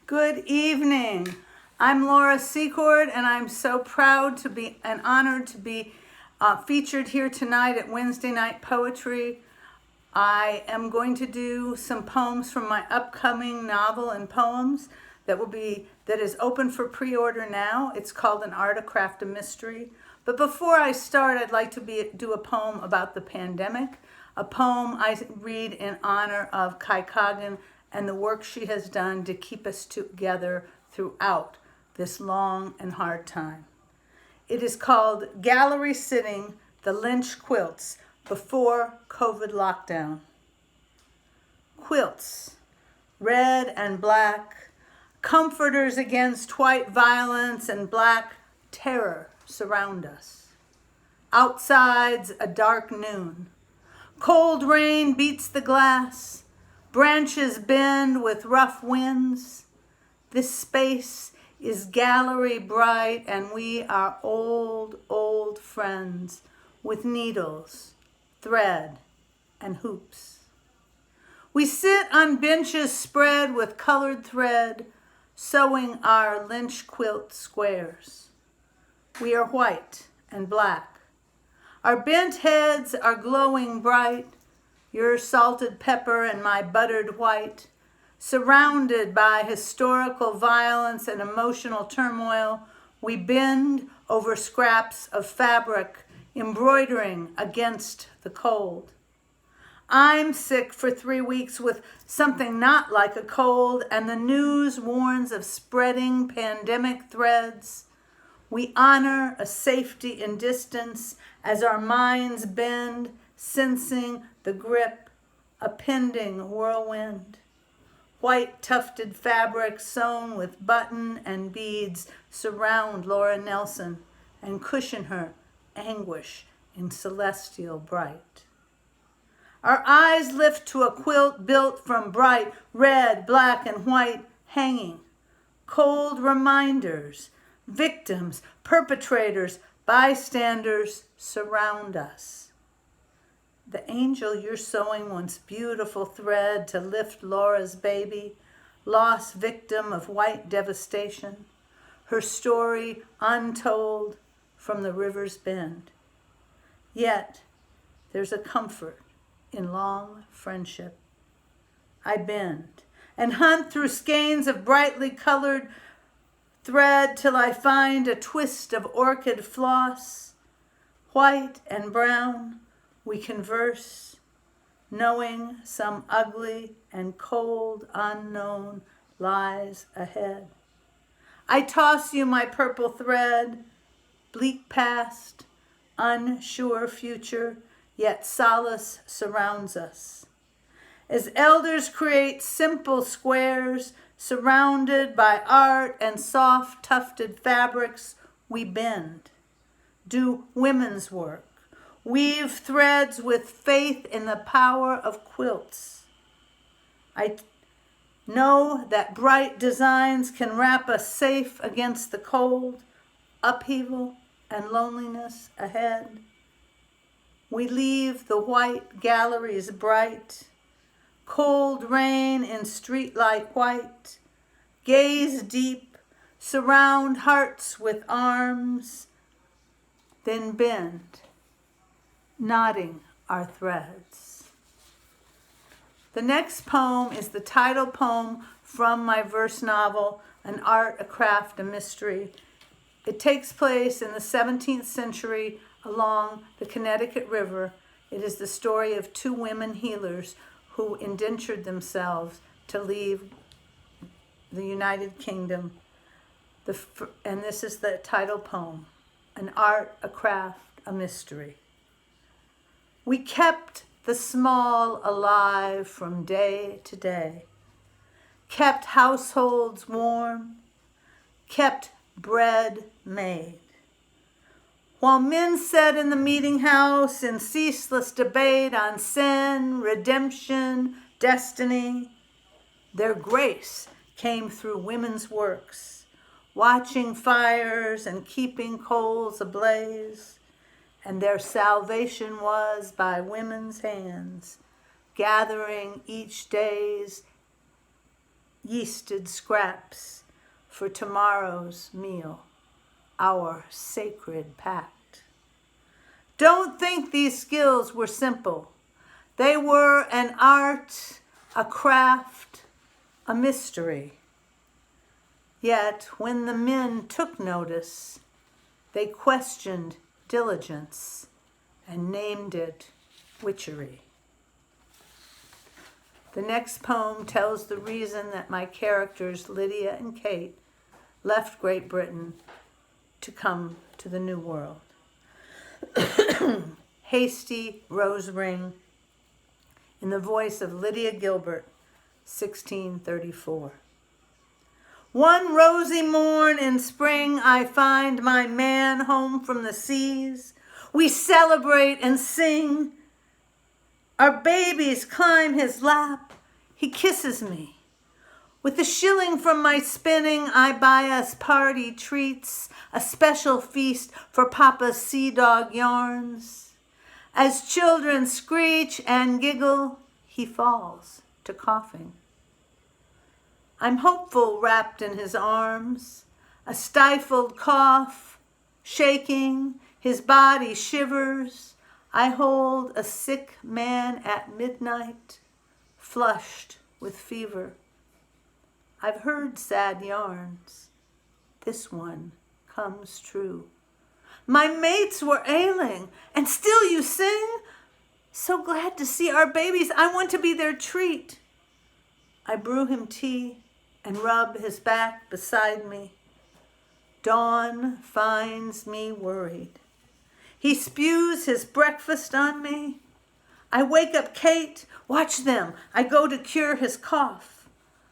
Good evening. I'm Laura Secord, and I'm so proud to be and honored to be featured here tonight at Wednesday Night Poetry. I am going to do some poems from my upcoming novel and poems that is open for pre-order now. It's called An Art, a Craft, a Mystery. But before I start, I'd like to do a poem about the pandemic, a poem I read in honor of Kai Kagan and the work she has done to keep us together throughout this long and hard time. It is called Gallery Sitting, the Lynch Quilts Before COVID Lockdown. Quilts, red and black, comforters against white violence and black terror surround us. Outside's a dark noon. Cold rain beats the glass. Branches bend with rough winds. This space is gallery bright, and we are old, old friends with needles, thread, and hoops. We sit on benches spread with colored thread, sewing our lynch quilt squares. We are white and black. Our bent heads are glowing bright, your salted pepper and my buttered white, surrounded by historical violence and emotional turmoil. We bend over scraps of fabric, embroidering against the cold. I'm sick for 3 weeks with something not like a cold, and the news warns of spreading pandemic threads. We honor a safety in distance as our minds bend, sensing the grip, a pending whirlwind. White tufted fabric sewn with button and beads surround Laura Nelson and cushion her anguish in celestial bright. Our eyes lift to a quilt built from bright red, black, and white hanging. Cold reminders, victims, perpetrators, bystanders surround us. The angel you're sewing wants beautiful thread to lift Laura's baby, lost victim of white devastation, her story untold from the river's bend. Yet there's a comfort in long friendship. I bend and hunt through skeins of brightly colored thread till I find a twist of orchid floss. White and brown, we converse, knowing some ugly and cold unknown lies ahead. I toss you my purple thread, bleak past, unsure future, yet solace surrounds us. As elders create simple squares, surrounded by art and soft tufted fabrics, we bend, do women's work, weave threads with faith in the power of quilts. I know that bright designs can wrap us safe against the cold, upheaval, and loneliness ahead. We leave the white galleries bright, cold rain in streetlight white, gaze deep, surround hearts with arms, then bend, knotting our threads. The next poem is the title poem from my verse novel, An Art, a Craft, a Mystery. It takes place in the 17th century along the Connecticut River. It is the story of two women healers who indentured themselves to leave the United Kingdom. And this is the title poem, An Art, a Craft, a Mystery. We kept the small alive from day to day, kept households warm, kept bread made. While men sat in the meeting house in ceaseless debate on sin, redemption, destiny, their grace came through women's works, watching fires and keeping coals ablaze, and their salvation was by women's hands, gathering each day's yeasted scraps for tomorrow's meal, our sacred pact. Don't think these skills were simple. They were an art, a craft, a mystery. Yet when the men took notice, they questioned diligence and named it witchery. The next poem tells the reason that my characters, Lydia and Kate, left Great Britain to come to the New World. Hasty Rose Ring, in the voice of Lydia Gilbert, 1634. One rosy morn in spring I find my man home from the seas. We celebrate and sing. Our babies climb his lap. He kisses me. With a shilling from my spinning, I buy us party treats, a special feast for Papa's sea dog yarns. As children screech and giggle, he falls to coughing. I'm hopeful wrapped in his arms, a stifled cough, shaking, his body shivers. I hold a sick man at midnight, flushed with fever. I've heard sad yarns. This one comes true. My mates were ailing, and still you sing? So glad to see our babies. I want to be their treat. I brew him tea and rub his back beside me. Dawn finds me worried. He spews his breakfast on me. I wake up Kate. Watch them. I go to cure his cough.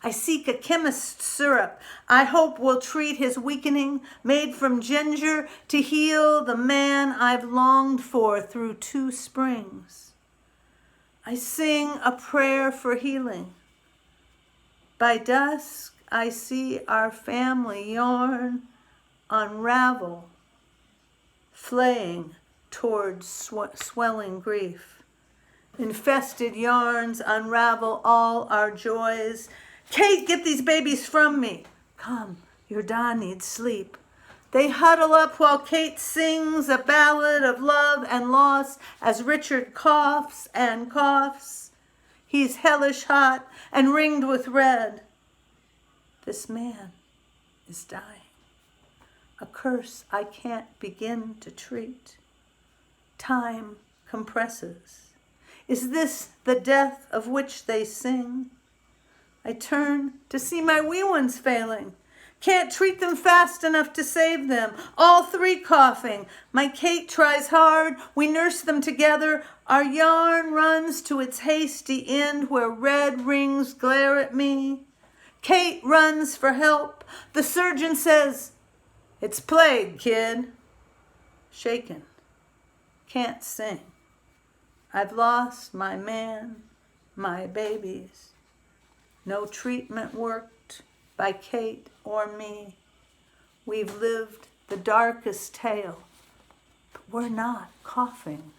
I seek a chemist's syrup I hope will treat his weakening, made from ginger to heal the man I've longed for through 2 springs. I sing a prayer for healing. By dusk, I see our family yarn unravel, flaying towards swelling grief. Infested yarns unravel all our joys. Kate, get these babies from me. Come, your Da needs sleep. They huddle up while Kate sings a ballad of love and loss as Richard coughs and coughs. He's hellish hot and ringed with red. This man is dying. A curse I can't begin to treat. Time compresses. Is this the death of which they sing? I turn to see my wee ones failing. Can't treat them fast enough to save them. All 3 coughing. My Kate tries hard. We nurse them together. Our yarn runs to its hasty end where red rings glare at me. Kate runs for help. The surgeon says, "It's plague, kid." Shaken. Can't sing. I've lost my man, my babies. No treatment worked by Kate or me. We've lived the darkest tale, but we're not coughing.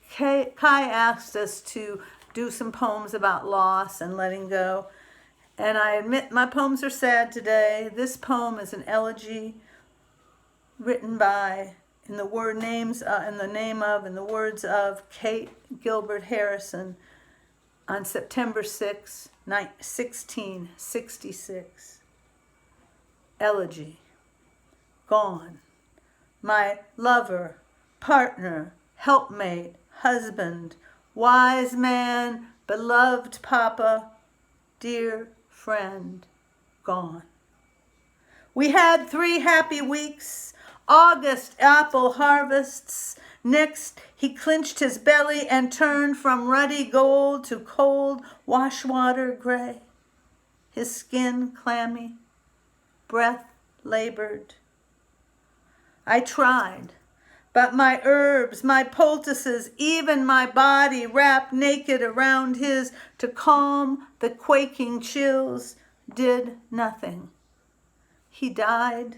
Kai asked us to do some poems about loss and letting go. And I admit my poems are sad today. This poem is an elegy written by, in the words of Kate Gilbert Harrison on September 6, 1666. Elegy. Gone. My lover, partner, helpmate, husband, wise man, beloved Papa, dear friend, gone. We had 3 happy weeks, August apple harvests. Next, he clinched his belly and turned from ruddy gold to cold washwater gray. His skin clammy, breath labored. I tried, but my herbs, my poultices, even my body wrapped naked around his to calm the quaking chills, did nothing. He died,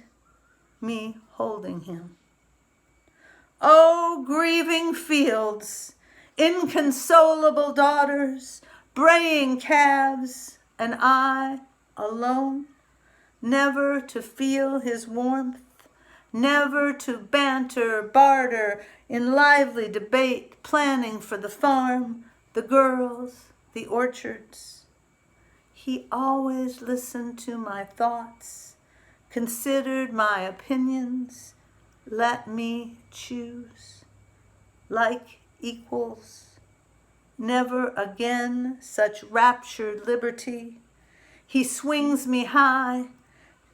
me holding him. Oh, grieving fields, inconsolable daughters, braying calves, and I alone, never to feel his warmth, never to banter, barter in lively debate, planning for the farm, the girls, the orchards. He always listened to my thoughts, considered my opinions, let me choose, like equals. Never again such raptured liberty. He swings me high,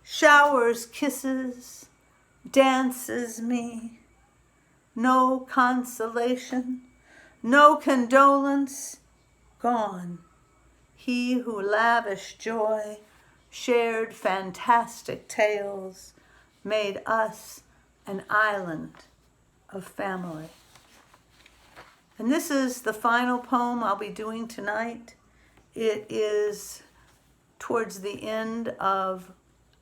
showers kisses, dances me. No consolation, no condolence, gone. He who lavished joy, shared fantastic tales, made us an island of family. And this is the final poem I'll be doing tonight. It is towards the end of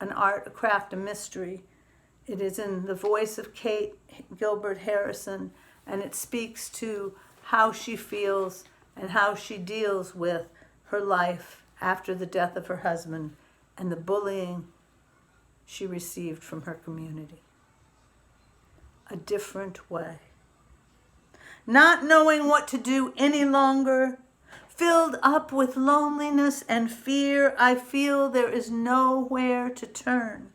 an art, a craft, a mystery. It is in the voice of Kate Gilbert Harrison, and it speaks to how she feels and how she deals with her life after the death of her husband and the bullying she received from her community. A different way. Not knowing what to do any longer, filled up with loneliness and fear, I feel there is nowhere to turn.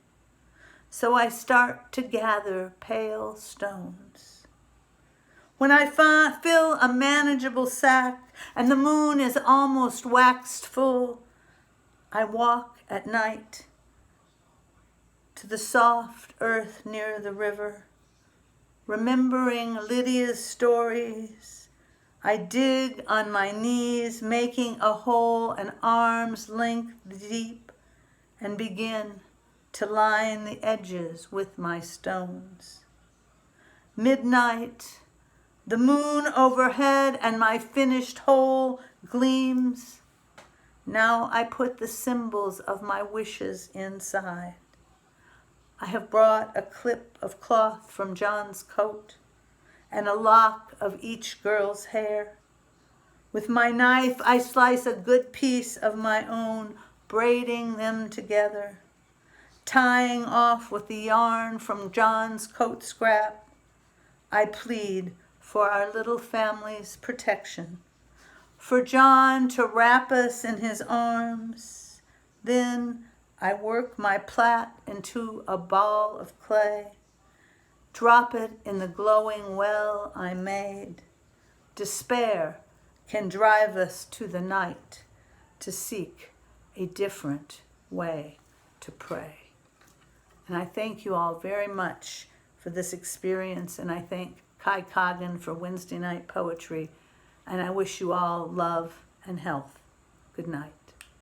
So I start to gather pale stones. When I fill a manageable sack and the moon is almost waxed full, I walk at night to the soft earth near the river. Remembering Lydia's stories, I dig on my knees, making a hole an arm's length deep, and begin to line the edges with my stones. Midnight, the moon overhead, and my finished hole gleams. Now I put the symbols of my wishes inside. I have brought a clip of cloth from John's coat and a lock of each girl's hair. With my knife, I slice a good piece of my own, braiding them together, tying off with the yarn from John's coat scrap. I plead for our little family's protection, for John to wrap us in his arms. Then I work my plait into a ball of clay, drop it in the glowing well I made. Despair can drive us to the night to seek a different way to pray. And I thank you all very much for this experience, and I thank Kai Coggin for Wednesday night poetry, and I wish you all love and health. Good night.